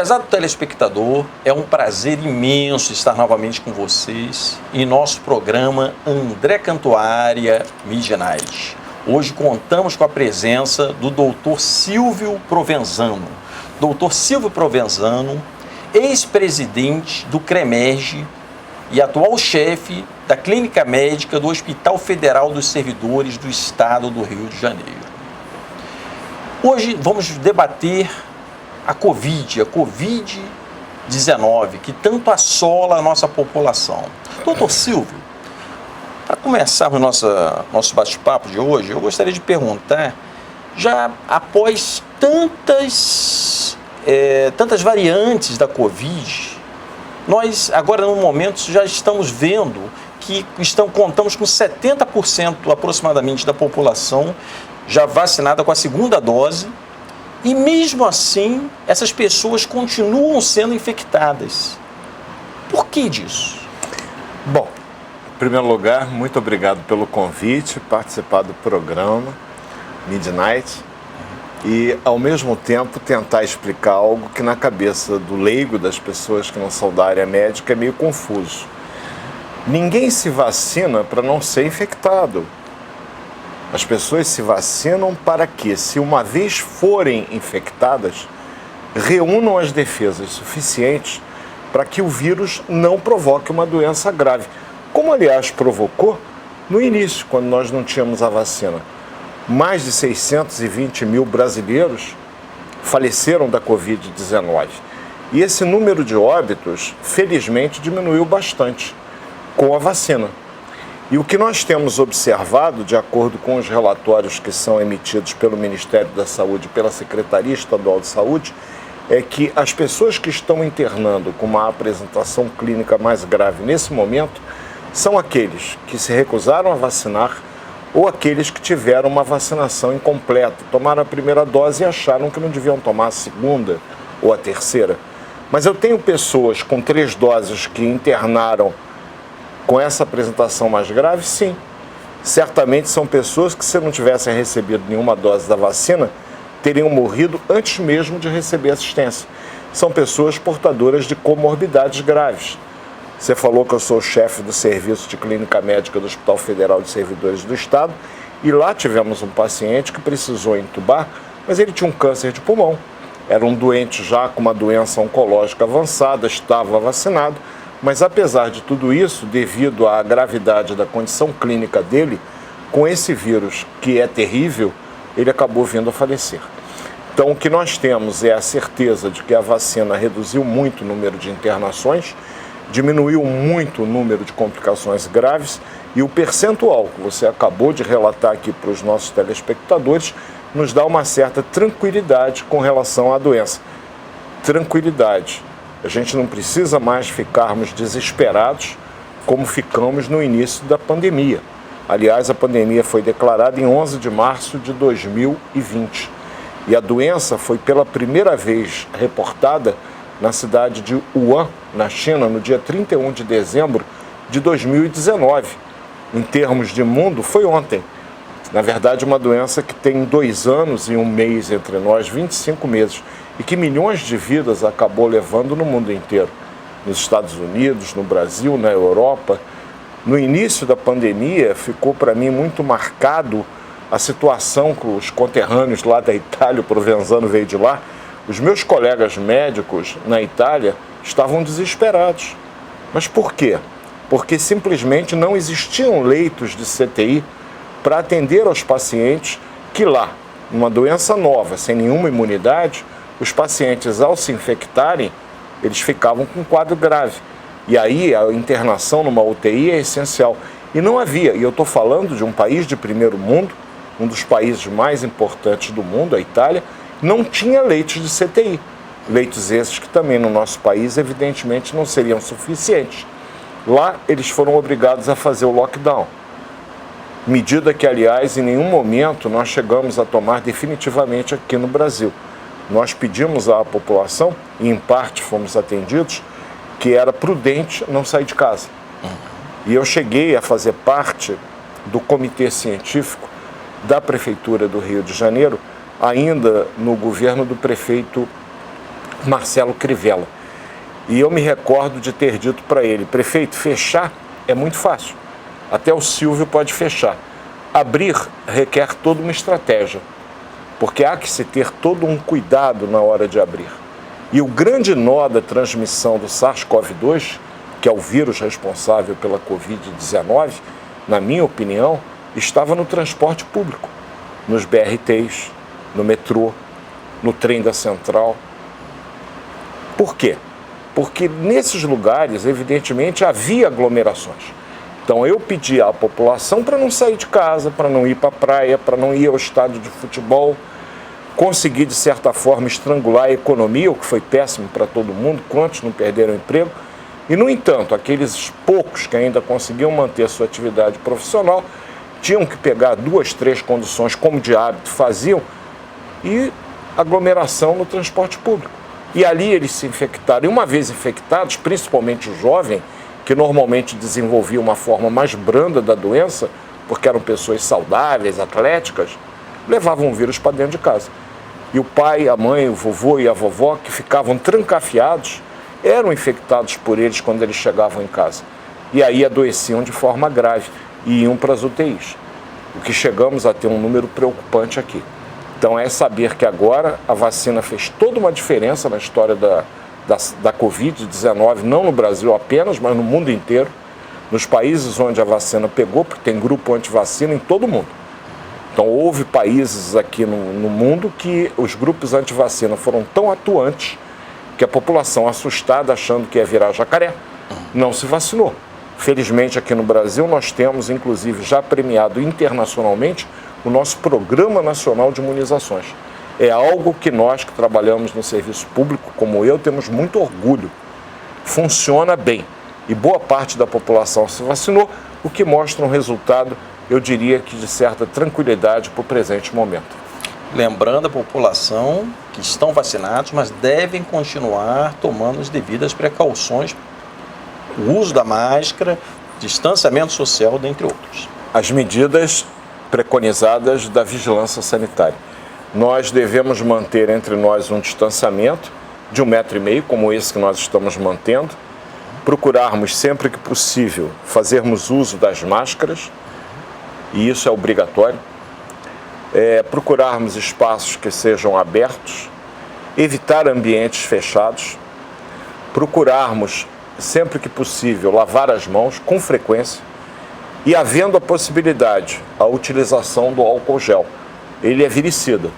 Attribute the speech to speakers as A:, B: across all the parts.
A: Prezado telespectador, é um prazer imenso estar novamente com vocês em nosso programa André Cantuária Midnight. Hoje contamos com a presença do Dr. Silvio Provenzano. Dr. Silvio Provenzano, ex-presidente do CREMERGE e atual chefe da Clínica Médica do Hospital Federal dos Servidores do Estado do Rio de Janeiro. Hoje vamos debater a Covid-19, que tanto assola a nossa população. Doutor Silvio, para começarmos nosso bate-papo de hoje, eu gostaria de perguntar, já após tantas variantes da Covid, nós agora no momento já estamos vendo que contamos com 70% aproximadamente da população já vacinada com a segunda dose, e mesmo assim, essas pessoas continuam sendo infectadas. Por que disso?
B: Bom, em primeiro lugar, muito obrigado pelo convite, participar do programa Midnight e, ao mesmo tempo, tentar explicar algo que na cabeça do leigo, das pessoas que não são da área médica, é meio confuso. Ninguém se vacina para não ser infectado. As pessoas se vacinam para que, se uma vez forem infectadas, reúnam as defesas suficientes para que o vírus não provoque uma doença grave. Como, aliás, provocou no início, quando nós não tínhamos a vacina. Mais de 620 mil brasileiros faleceram da Covid-19. E esse número de óbitos, felizmente, diminuiu bastante com a vacina. E o que nós temos observado, de acordo com os relatórios que são emitidos pelo Ministério da Saúde e pela Secretaria Estadual de Saúde, é que as pessoas que estão internando com uma apresentação clínica mais grave nesse momento são aqueles que se recusaram a vacinar ou aqueles que tiveram uma vacinação incompleta, tomaram a primeira dose e acharam que não deviam tomar a segunda ou a terceira. Mas eu tenho pessoas com 3 doses que internaram com essa apresentação mais grave, sim. Certamente são pessoas que, se não tivessem recebido nenhuma dose da vacina, teriam morrido antes mesmo de receber assistência. São pessoas portadoras de comorbidades graves. Você falou que eu sou o chefe do serviço de clínica médica do Hospital Federal de Servidores do Estado, e lá tivemos um paciente que precisou entubar, mas ele tinha um câncer de pulmão. Era um doente já com uma doença oncológica avançada, estava vacinado, mas apesar de tudo isso, devido à gravidade da condição clínica dele, com esse vírus que é terrível, ele acabou vindo a falecer. Então o que nós temos é a certeza de que a vacina reduziu muito o número de internações, diminuiu muito o número de complicações graves e o percentual que você acabou de relatar aqui para os nossos telespectadores nos dá uma certa tranquilidade com relação à doença. Tranquilidade. A gente não precisa mais ficarmos desesperados como ficamos no início da pandemia. Aliás, a pandemia foi declarada em 11 de março de 2020. E a doença foi pela primeira vez reportada na cidade de Wuhan, na China, no dia 31 de dezembro de 2019. Em termos de mundo, foi ontem. Na verdade, uma doença que tem 2 anos e 1 mês entre nós, 25 meses, e que milhões de vidas acabou levando no mundo inteiro, nos Estados Unidos, no Brasil, na Europa. No início da pandemia, ficou para mim muito marcado a situação com os conterrâneos lá da Itália, o Provenzano veio de lá. Os meus colegas médicos na Itália estavam desesperados. Mas por quê? Porque simplesmente não existiam leitos de CTI para atender aos pacientes que lá, numa doença nova, sem nenhuma imunidade, os pacientes, ao se infectarem, eles ficavam com um quadro grave. E aí a internação numa UTI é essencial. E não havia, e eu estou falando de um país de primeiro mundo, um dos países mais importantes do mundo, a Itália, não tinha leitos de CTI. Leitos esses que também no nosso país, evidentemente, não seriam suficientes. Lá eles foram obrigados a fazer o lockdown. Medida que, aliás, em nenhum momento nós chegamos a tomar definitivamente aqui no Brasil. Nós pedimos à população, e em parte fomos atendidos, que era prudente não sair de casa. E eu cheguei a fazer parte do comitê científico da Prefeitura do Rio de Janeiro, ainda no governo do prefeito Marcelo Crivella. E eu me recordo de ter dito para ele: prefeito, fechar é muito fácil. Até o Silvio pode fechar. Abrir requer toda uma estratégia, porque há que se ter todo um cuidado na hora de abrir. E o grande nó da transmissão do SARS-CoV-2, que é o vírus responsável pela Covid-19, na minha opinião, estava no transporte público, nos BRTs, no metrô, no trem da Central. Por quê? Porque nesses lugares, evidentemente, havia aglomerações. Então eu pedi à população para não sair de casa, para não ir para a praia, para não ir ao estádio de futebol. Consegui, de certa forma, estrangular a economia, o que foi péssimo para todo mundo, quantos não perderam o emprego. E, no entanto, aqueles poucos que ainda conseguiam manter sua atividade profissional tinham que pegar 2, 3 condições, como de hábito faziam, e aglomeração no transporte público. E ali eles se infectaram. E uma vez infectados, principalmente o jovem, que normalmente desenvolvia uma forma mais branda da doença, porque eram pessoas saudáveis, atléticas, levavam o vírus para dentro de casa. E o pai, a mãe, o vovô e a vovó, que ficavam trancafiados, eram infectados por eles quando eles chegavam em casa. E aí adoeciam de forma grave e iam para as UTIs. O que chegamos a ter um número preocupante aqui. Então é saber que agora a vacina fez toda uma diferença na história da Covid-19, não no Brasil apenas, mas no mundo inteiro, nos países onde a vacina pegou, porque tem grupo anti-vacina em todo o mundo. Então houve países aqui no mundo que os grupos anti-vacina foram tão atuantes que a população, assustada, achando que ia virar jacaré, não se vacinou. Felizmente aqui no Brasil nós temos, inclusive, já premiado internacionalmente o nosso Programa Nacional de Imunizações. É algo que nós que trabalhamos no serviço público, como eu, temos muito orgulho. Funciona bem. E boa parte da população se vacinou, o que mostra um resultado, eu diria que de certa tranquilidade para o presente momento.
A: Lembrando a população que estão vacinados, mas devem continuar tomando as devidas precauções, o uso da máscara, distanciamento social, dentre outros.
B: As medidas preconizadas da vigilância sanitária. Nós devemos manter entre nós um distanciamento de 1,5 m, como esse que nós estamos mantendo, procurarmos sempre que possível fazermos uso das máscaras, e isso é obrigatório, procurarmos espaços que sejam abertos, evitar ambientes fechados, procurarmos sempre que possível lavar as mãos com frequência e, havendo a possibilidade, a utilização do álcool gel. Ele é viricida.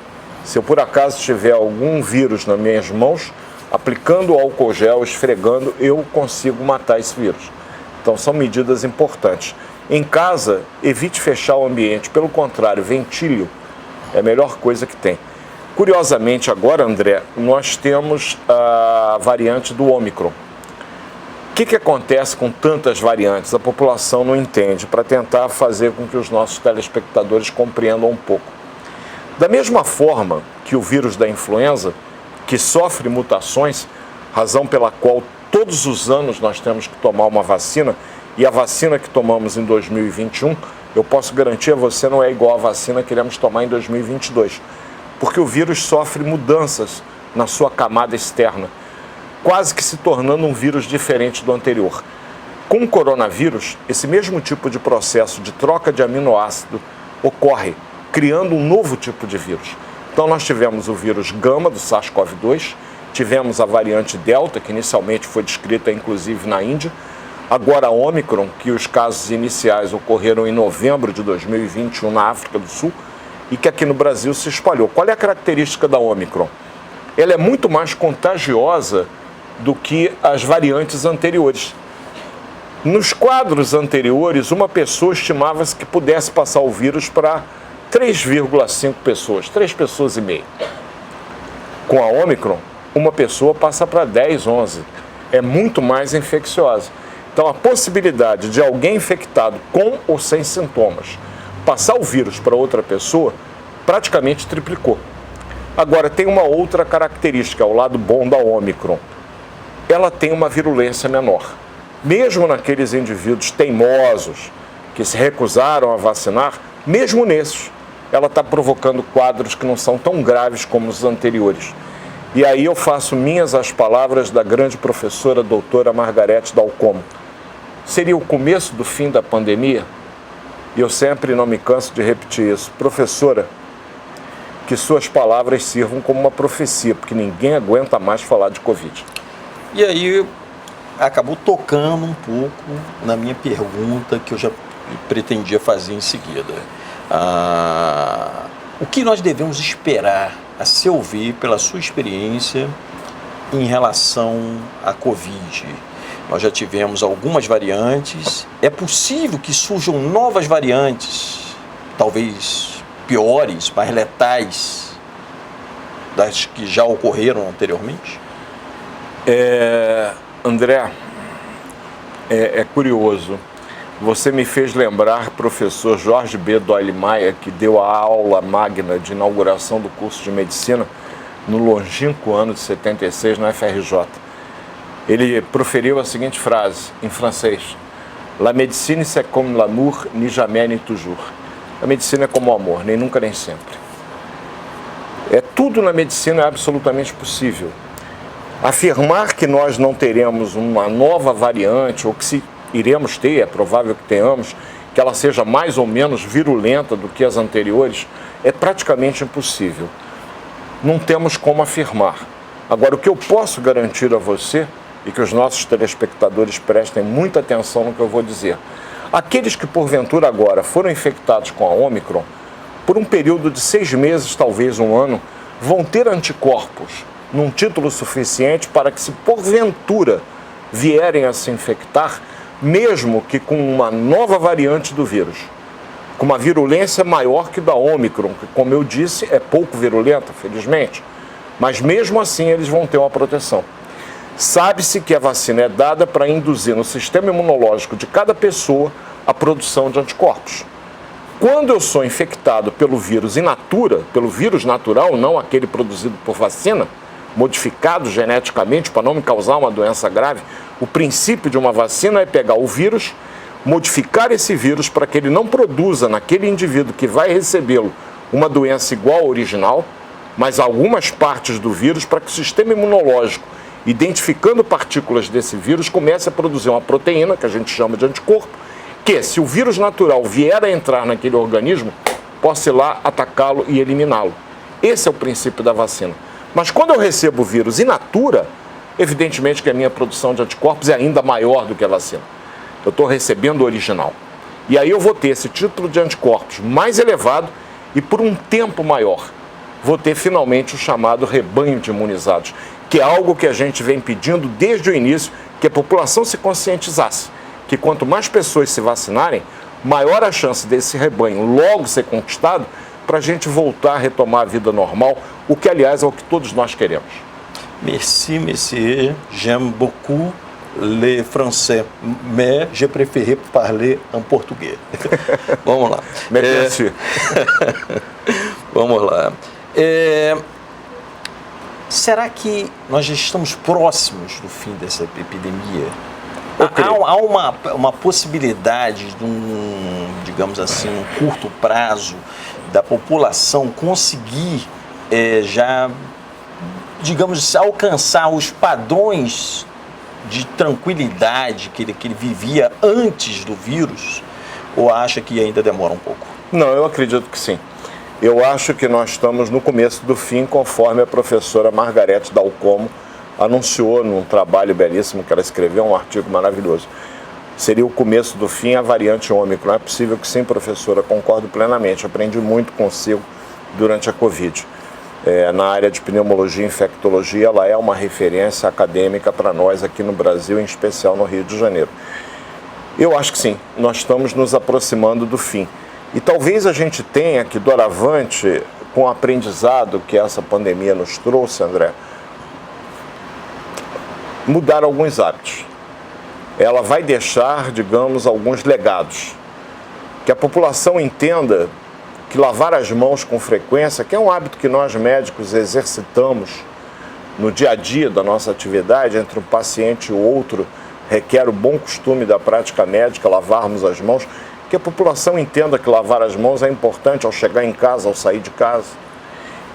B: Se eu por acaso tiver algum vírus nas minhas mãos, aplicando o álcool gel, esfregando, eu consigo matar esse vírus. Então são medidas importantes. Em casa, evite fechar o ambiente, pelo contrário, ventile-o. É a melhor coisa que tem. Curiosamente agora, André, nós temos a variante do Ômicron. O que acontece com tantas variantes? A população não entende, para tentar fazer com que os nossos telespectadores compreendam um pouco. Da mesma forma que o vírus da influenza, que sofre mutações, razão pela qual todos os anos nós temos que tomar uma vacina, e a vacina que tomamos em 2021, eu posso garantir a você, não é igual a vacina que iremos tomar em 2022, porque o vírus sofre mudanças na sua camada externa, quase que se tornando um vírus diferente do anterior. Com o coronavírus, esse mesmo tipo de processo de troca de aminoácido ocorre, criando um novo tipo de vírus. Então nós tivemos o vírus gama do SARS-CoV-2, tivemos a variante Delta, que inicialmente foi descrita inclusive na Índia, agora a Ômicron, que os casos iniciais ocorreram em novembro de 2021 na África do Sul e que aqui no Brasil se espalhou. Qual é a característica da Ômicron? Ela é muito mais contagiosa do que as variantes anteriores. Nos quadros anteriores, uma pessoa estimava-se que pudesse passar o vírus para 3,5 pessoas, 3,5 pessoas. Com a Ômicron, uma pessoa passa para 10, 11. É muito mais infecciosa. Então, a possibilidade de alguém infectado com ou sem sintomas passar o vírus para outra pessoa praticamente triplicou. Agora, tem uma outra característica, o lado bom da Ômicron. Ela tem uma virulência menor. Mesmo naqueles indivíduos teimosos que se recusaram a vacinar, mesmo nesses, ela está provocando quadros que não são tão graves como os anteriores. E aí eu faço minhas as palavras da grande professora doutora Margarete Dalcomo. Seria o começo do fim da pandemia? E eu sempre não me canso de repetir isso. Professora, que suas palavras sirvam como uma profecia, porque ninguém aguenta mais falar de Covid.
A: E aí acabou tocando um pouco na minha pergunta que eu já pretendia fazer em seguida. O que nós devemos esperar, a seu ver, pela sua experiência, em relação à Covid? Nós já tivemos algumas variantes. É possível que surjam novas variantes, talvez piores, mais letais, das que já ocorreram anteriormente?
B: André, é curioso. Você me fez lembrar professor Jorge B. Doyle Maia, que deu a aula magna de inauguração do curso de medicina no longínquo ano de 76 na FRJ. Ele proferiu a seguinte frase em francês: La médecine c'est comme l'amour, ni jamais ni toujours. A medicina é como o amor, nem nunca nem sempre. Tudo na medicina é absolutamente possível. Afirmar que nós não teremos uma nova variante, ou que se iremos ter, é provável que tenhamos, que ela seja mais ou menos virulenta do que as anteriores, é praticamente impossível. Não temos como afirmar. Agora, o que eu posso garantir a você, e que os nossos telespectadores prestem muita atenção no que eu vou dizer, aqueles que porventura agora foram infectados com a Ômicron, por um período de 6 meses, talvez um ano, vão ter anticorpos num título suficiente para que, se porventura vierem a se infectar, mesmo que com uma nova variante do vírus, com uma virulência maior que da Ômicron, que, como eu disse, é pouco virulenta, felizmente, mas mesmo assim eles vão ter uma proteção. Sabe-se que a vacina é dada para induzir no sistema imunológico de cada pessoa a produção de anticorpos. Quando eu sou infectado pelo vírus in natura, pelo vírus natural, não aquele produzido por vacina, modificado geneticamente para não me causar uma doença grave, o princípio de uma vacina é pegar o vírus, modificar esse vírus para que ele não produza naquele indivíduo que vai recebê-lo uma doença igual à original, mas algumas partes do vírus para que o sistema imunológico, identificando partículas desse vírus, comece a produzir uma proteína, que a gente chama de anticorpo, que, se o vírus natural vier a entrar naquele organismo, possa ir lá atacá-lo e eliminá-lo. Esse é o princípio da vacina. Mas quando eu recebo o vírus in natura, evidentemente que a minha produção de anticorpos é ainda maior do que a vacina. Eu estou recebendo o original. E aí eu vou ter esse título de anticorpos mais elevado e por um tempo maior. Vou ter finalmente o chamado rebanho de imunizados, que é algo que a gente vem pedindo desde o início, que a população se conscientizasse, que quanto mais pessoas se vacinarem, maior a chance desse rebanho logo ser conquistado, para a gente voltar a retomar a vida normal, o que, aliás, é o que todos nós queremos.
A: Merci, monsieur. J'aime beaucoup le français, mais je préfère parler en português. Vamos lá.
B: Merci.
A: Vamos lá. Será que nós já estamos próximos do fim dessa epidemia? Há uma possibilidade de digamos assim, um curto prazo da população conseguir já, digamos, alcançar os padrões de tranquilidade que ele vivia antes do vírus? Ou acha que ainda demora um pouco?
B: Não, eu acredito que sim. Eu acho que nós estamos no começo do fim, conforme a professora Margarete Dalcomo anunciou num trabalho belíssimo que ela escreveu, um artigo maravilhoso. Seria o começo do fim a variante Ômicron. É possível que sim, professora, concordo plenamente. Aprendi muito consigo durante a Covid. Na área de pneumologia e infectologia, ela é uma referência acadêmica para nós aqui no Brasil, em especial no Rio de Janeiro. Eu acho que sim, nós estamos nos aproximando do fim. E talvez a gente tenha que, doravante, com o aprendizado que essa pandemia nos trouxe, André, mudar alguns hábitos. Ela vai deixar, digamos, alguns legados. Que a população entenda que lavar as mãos com frequência, que é um hábito que nós médicos exercitamos no dia a dia da nossa atividade, entre um paciente e o outro, requer o bom costume da prática médica, lavarmos as mãos, que a população entenda que lavar as mãos é importante ao chegar em casa, ao sair de casa.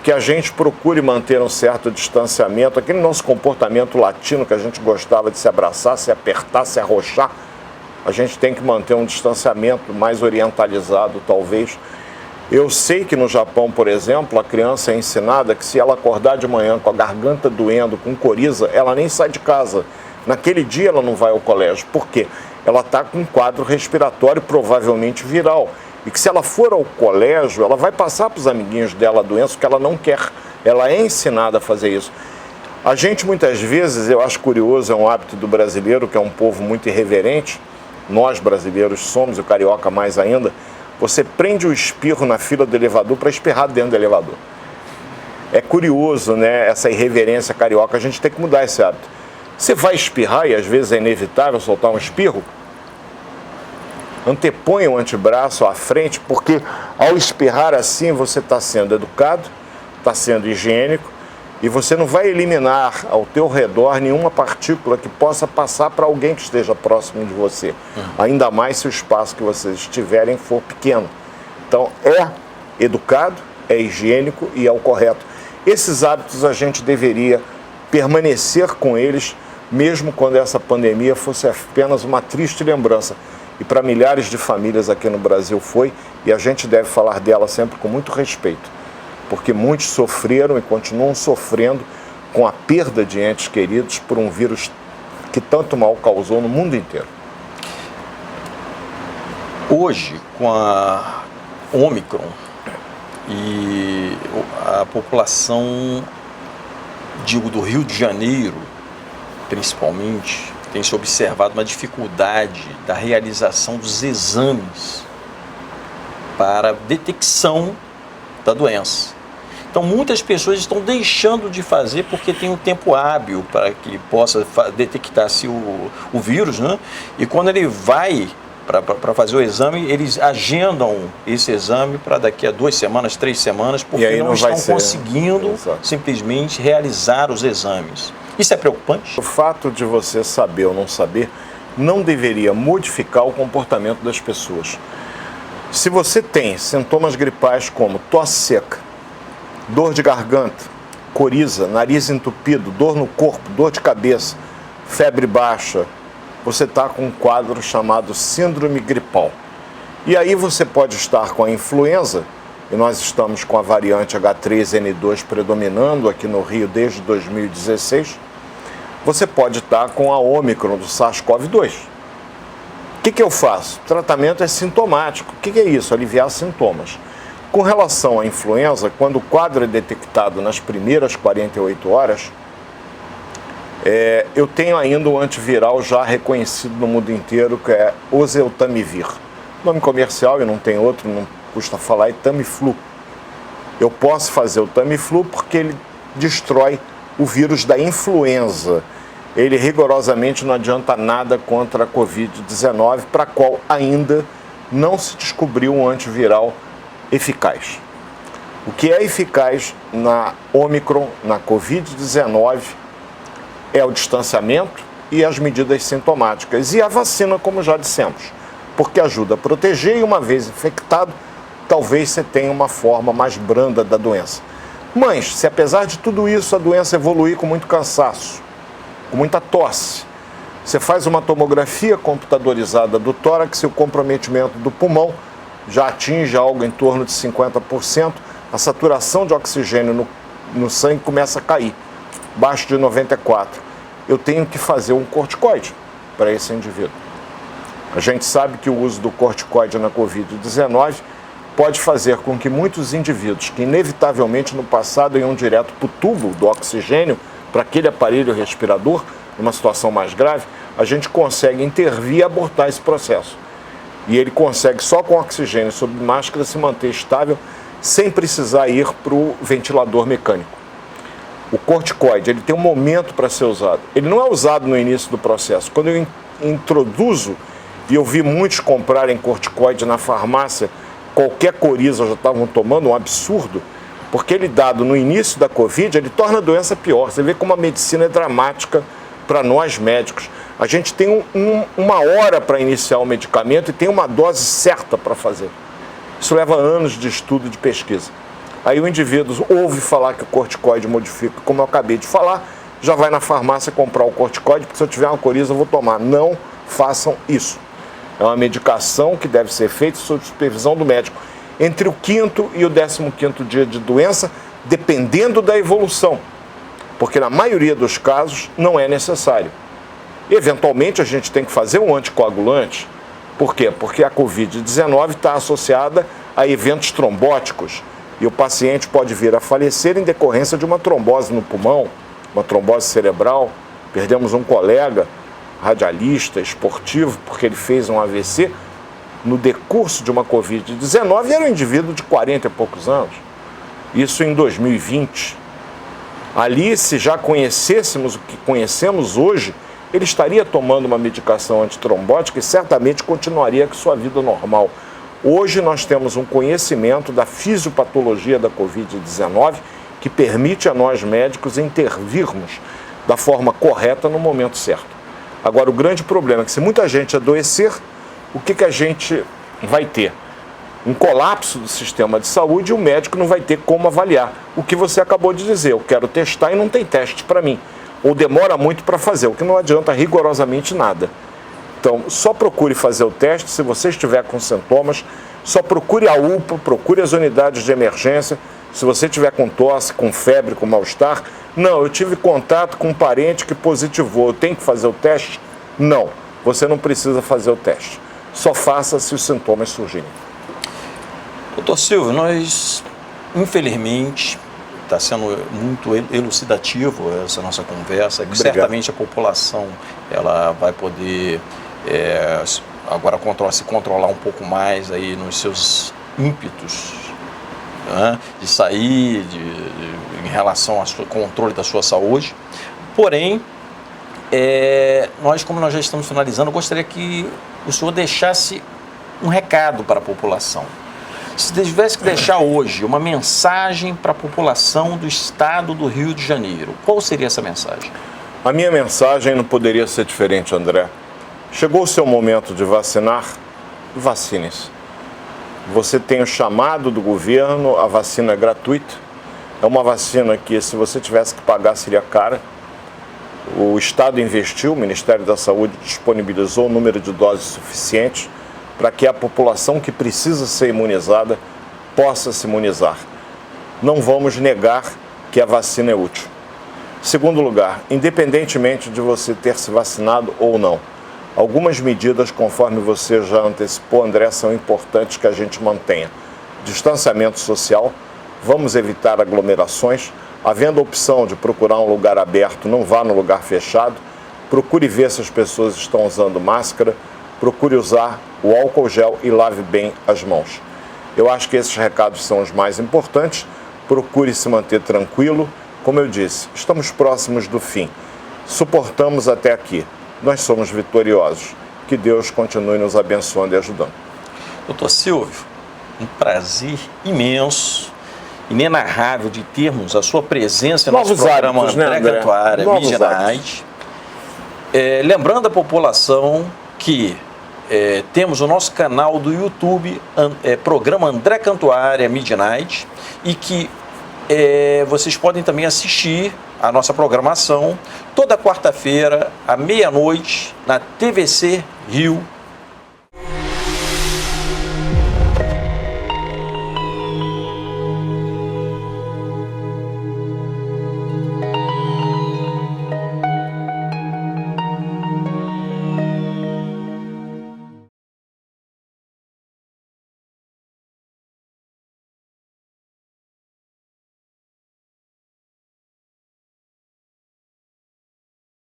B: que a gente procure manter um certo distanciamento, aquele nosso comportamento latino que a gente gostava de se abraçar, se apertar, se arrochar, a gente tem que manter um distanciamento mais orientalizado, talvez. Eu sei que no Japão, por exemplo, a criança é ensinada que se ela acordar de manhã com a garganta doendo, com coriza, ela nem sai de casa. Naquele dia ela não vai ao colégio. Por quê? Ela está com um quadro respiratório provavelmente viral. E que se ela for ao colégio, ela vai passar para os amiguinhos dela a doença, porque ela não quer. Ela é ensinada a fazer isso. A gente, muitas vezes, eu acho curioso, é um hábito do brasileiro, que é um povo muito irreverente. Nós, brasileiros, somos, e o carioca mais ainda. Você prende o espirro na fila do elevador para espirrar dentro do elevador. É curioso, né? Essa irreverência carioca, a gente tem que mudar esse hábito. Você vai espirrar, e às vezes é inevitável soltar um espirro, antepõe o antebraço à frente, porque ao espirrar assim você está sendo educado, está sendo higiênico, e você não vai eliminar ao teu redor nenhuma partícula que possa passar para alguém que esteja próximo de você. Ainda mais se o espaço que vocês estiverem for pequeno. Então, é educado, é higiênico e é o correto. Esses hábitos a gente deveria permanecer com eles, mesmo quando essa pandemia fosse apenas uma triste lembrança. E para milhares de famílias aqui no Brasil foi, e a gente deve falar dela sempre com muito respeito. Porque muitos sofreram e continuam sofrendo com a perda de entes queridos por um vírus que tanto mal causou no mundo inteiro.
A: Hoje, com a Ômicron e a população, digo, do Rio de Janeiro, principalmente, tem se observado uma dificuldade da realização dos exames para detecção da doença. Então, muitas pessoas estão deixando de fazer porque tem um tempo hábil para que possa detectar-se o vírus, né? E quando ele vai para fazer o exame, eles agendam esse exame para daqui a 2 semanas, 3 semanas, porque não estão conseguindo simplesmente realizar os exames. Isso é preocupante?
B: O fato de você saber ou não saber não deveria modificar o comportamento das pessoas. Se você tem sintomas gripais como tosse seca, dor de garganta, coriza, nariz entupido, dor no corpo, dor de cabeça, febre baixa, você está com um quadro chamado síndrome gripal. E aí você pode estar com a influenza, e nós estamos com a variante H3N2 predominando aqui no Rio desde 2016, você pode estar com a Ômicron do SARS-CoV-2. O que eu faço? O tratamento é sintomático. O que é isso? Aliviar sintomas. Com relação à influenza, quando o quadro é detectado nas primeiras 48 horas, eu tenho ainda o antiviral já reconhecido no mundo inteiro, que é oseltamivir. O nome comercial, e não tem outro, não custa falar, é Tamiflu. Eu posso fazer o Tamiflu porque ele destrói o vírus da influenza. Ele rigorosamente não adianta nada contra a Covid-19, para a qual ainda não se descobriu um antiviral eficaz. O que é eficaz na Ômicron, na Covid-19, é o distanciamento e as medidas sintomáticas. E a vacina, como já dissemos, porque ajuda a proteger e, uma vez infectado, talvez você tenha uma forma mais branda da doença. Mas, se apesar de tudo isso a doença evoluir com muito cansaço, com muita tosse, você faz uma tomografia computadorizada do tórax e o comprometimento do pulmão já atinge algo em torno de 50%, a saturação de oxigênio no sangue começa a cair, abaixo de 94. Eu tenho que fazer um corticoide para esse indivíduo. A gente sabe que o uso do corticoide na Covid-19 pode fazer com que muitos indivíduos que inevitavelmente no passado iam direto para o tubo do oxigênio, para aquele aparelho respirador, numa situação mais grave, a gente consegue intervir e abortar esse processo. E ele consegue, só com oxigênio sob máscara, se manter estável, sem precisar ir para o ventilador mecânico. O corticoide, ele tem um momento para ser usado. Ele não é usado no início do processo. Quando eu introduzo, e eu vi muitos comprarem corticoide na farmácia, qualquer coriza já estavam tomando, um absurdo, porque ele dado no início da Covid, ele torna a doença pior. Você vê como a medicina é dramática para nós médicos. A gente tem uma hora para iniciar o medicamento e tem uma dose certa para fazer. Isso leva anos de estudo, de pesquisa. Aí o indivíduo ouve falar que o corticoide modifica, como eu acabei de falar, já vai na farmácia comprar o corticoide, porque se eu tiver uma coriza eu vou tomar. Não façam isso. É uma medicação que deve ser feita sob supervisão do médico entre o 5º e o 15º dia de doença, dependendo da evolução, porque na maioria dos casos não é necessário. Eventualmente a gente tem que fazer um anticoagulante. Por quê? Porque a Covid-19 está associada a eventos trombóticos e o paciente pode vir a falecer em decorrência de uma trombose no pulmão, uma trombose cerebral. Perdemos um colega radialista, esportivo, porque ele fez um AVC no decurso de uma Covid-19 e era um indivíduo de 40 e poucos anos. Isso em 2020. Ali, se já conhecêssemos o que conhecemos hoje, ele estaria tomando uma medicação antitrombótica e certamente continuaria com sua vida normal. Hoje nós temos um conhecimento da fisiopatologia da Covid-19 que permite a nós médicos intervirmos da forma correta no momento certo. Agora, o grande problema é que se muita gente adoecer, o que a gente vai ter? Um colapso do sistema de saúde e o médico não vai ter como avaliar. O que você acabou de dizer, eu quero testar e não tem teste para mim. Ou demora muito para fazer, o que não adianta rigorosamente nada. Então, só procure fazer o teste se você estiver com sintomas, só procure a UPA, procure as unidades de emergência. Se você estiver com tosse, com febre, com mal-estar, não, eu tive contato com um parente que positivou, eu tenho que fazer o teste? Não, você não precisa fazer o teste. Só faça se os sintomas surgirem.
A: Doutor Silvio, nós, infelizmente, está sendo muito elucidativo essa nossa conversa, que certamente a população ela vai poder agora se controlar um pouco mais aí nos seus ímpetos, né, de sair em relação ao controle da sua saúde. Porém, como nós já estamos finalizando, eu gostaria que o senhor deixasse um recado para a população. Se tivesse que deixar hoje uma mensagem para a população do estado do Rio de Janeiro, qual seria essa mensagem?
B: A minha mensagem não poderia ser diferente, André. Chegou o seu momento de vacinar, vacine-se. Você tem o chamado do governo, a vacina é gratuita. É uma vacina que, se você tivesse que pagar, seria cara. O Estado investiu, o Ministério da Saúde disponibilizou o número de doses suficientes para que a população que precisa ser imunizada possa se imunizar. Não vamos negar que a vacina é útil. Segundo lugar, independentemente de você ter se vacinado ou não, algumas medidas, conforme você já antecipou, André, são importantes que a gente mantenha. Distanciamento social, vamos evitar aglomerações. Havendo a opção de procurar um lugar aberto, não vá no lugar fechado. Procure ver se as pessoas estão usando máscara. Procure usar o álcool gel e lave bem as mãos. Eu acho que esses recados são os mais importantes. Procure se manter tranquilo. Como eu disse, estamos próximos do fim. Suportamos até aqui. Nós somos vitoriosos. Que Deus continue nos abençoando e ajudando.
A: Doutor Silvio, um prazer imenso, inenarrável de termos a sua presença no nosso programa André Cantuária, Mídia Night. Lembrando a população que temos o nosso canal do YouTube, programa André Cantuária Mídia Night, e que vocês podem também assistir a nossa programação toda quarta-feira, à meia-noite, na TVC Rio